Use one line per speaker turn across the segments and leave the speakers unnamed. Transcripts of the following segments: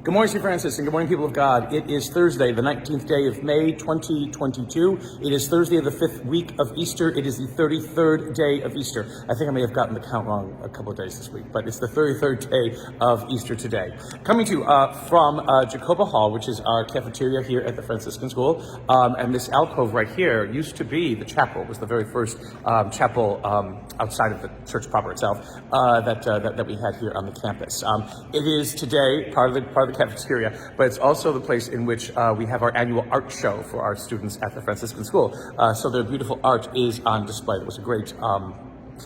Good morning, St. Francis, and good morning, people of God. It is Thursday, the 19th day of May, 2022. It is Thursday of the 5th week of Easter. It is the 33rd day of Easter. I think I may have gotten the count wrong a couple of days this week, but it's the 33rd day of Easter today. Coming to you from Jacoba Hall, which is our cafeteria here at the Franciscan School. And this alcove right here used to be the chapel. It was the very first chapel outside of the church proper itself that we had here on the campus. It is today part of the cafeteria, but it's also the place in which we have our annual art show for our students at the Franciscan School. So their beautiful art is on display. It was a great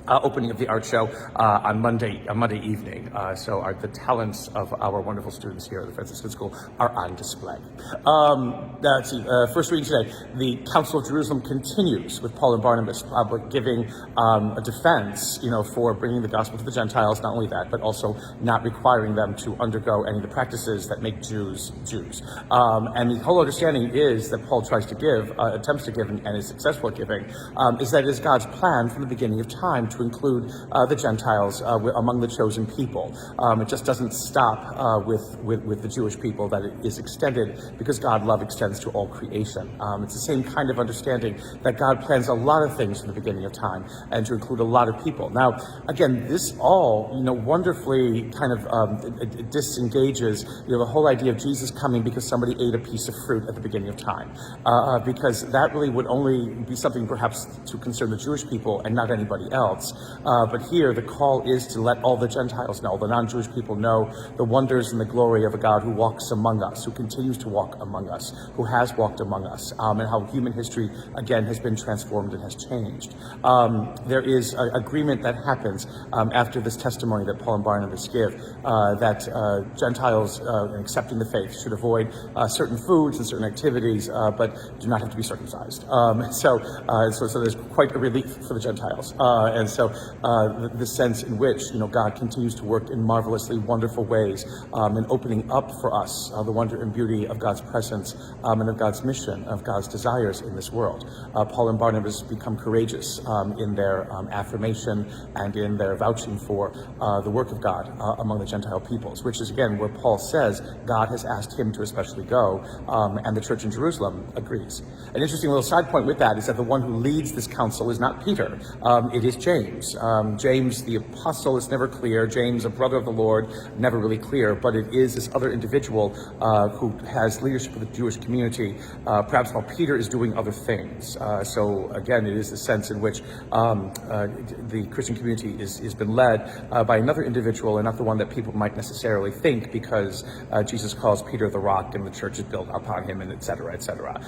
opening of the art show on Monday evening. So the talents of our wonderful students here at the Franciscan School are on display. Let's see, first reading today, the Council of Jerusalem continues with Paul and Barnabas giving a defense, for bringing the gospel to the Gentiles. Not only that, but also not requiring them to undergo any of the practices that make Jews Jews. And the whole understanding is that Paul attempts to give, and is successful at giving, is that it is God's plan from the beginning of time to include the Gentiles among the chosen people. It just doesn't stop with the Jewish people, that it is extended because God love extends to all creation. It's the same kind of understanding that God plans a lot of things from the beginning of time and to include a lot of people. Now, again, this all, wonderfully kind of disengages, the whole idea of Jesus coming because somebody ate a piece of fruit at the beginning of time, because that really would only be something perhaps to concern the Jewish people and not anybody else. But here the call is to let all the Gentiles know, the non-Jewish people know the wonders and the glory of a God who walks among us, who continues to walk among us, who has walked among us, and how human history, again, has been transformed and has changed. There is an agreement that happens after this testimony that Paul and Barnabas give, that Gentiles accepting the faith should avoid certain foods and certain activities, but do not have to be circumcised. So there's quite a relief for the Gentiles. And so the sense in which, God continues to work in marvelously wonderful ways in opening up for us the wonder and beauty of God's presence and of God's mission, of God's desires in this world. Paul and Barnabas become courageous in their affirmation and in their vouching for the work of God among the Gentile peoples, which is, again, where Paul says God has asked him to especially go, and the church in Jerusalem agrees. An interesting little side point with that is that the one who leads this council is not Peter. It is James. James the apostle is never clear. James, a brother of the Lord, never really clear, but it is this other individual who has leadership of the Jewish community, perhaps while Peter is doing other things. So again, it is the sense in which the Christian community has been led by another individual and not the one that people might necessarily think, because Jesus calls Peter the rock and the church is built upon him, and et cetera, et cetera.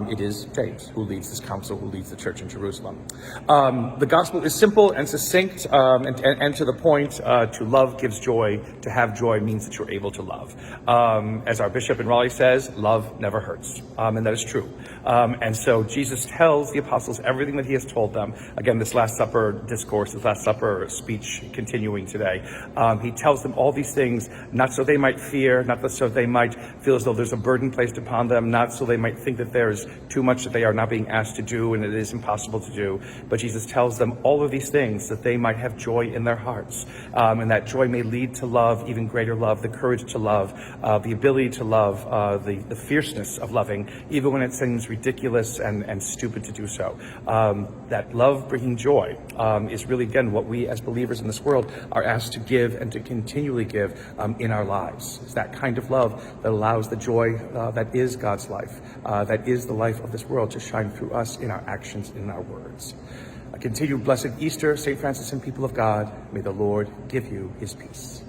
It is James who leads this council, who leads the church in Jerusalem. The gospel is simple and succinct and to the point. To love gives joy. To have joy means that you're able to love. As our bishop in Raleigh says, love never hurts. And that is true. And so Jesus tells the apostles everything that he has told them. Again, this Last Supper discourse, this Last Supper speech continuing today. He tells them all these things, not so they might fear, not so they might feel as though there's a burden placed upon them, not so they might think that there's too much that they are not being asked to do and it is impossible to do. But Jesus tells them all of these things that they might have joy in their hearts, and that joy may lead to love, even greater love, the courage to love, the ability to love, the fierceness of loving, even when it seems ridiculous and stupid to do so. That love bringing joy is really, again, what we as believers in this world are asked to give and to continually give in our lives. It's that kind of love that allows the joy that is God's life, that is the life of this world, to shine through us in our actions and in our words. A continued blessed Easter, St. Francis and people of God. May the Lord give you his peace.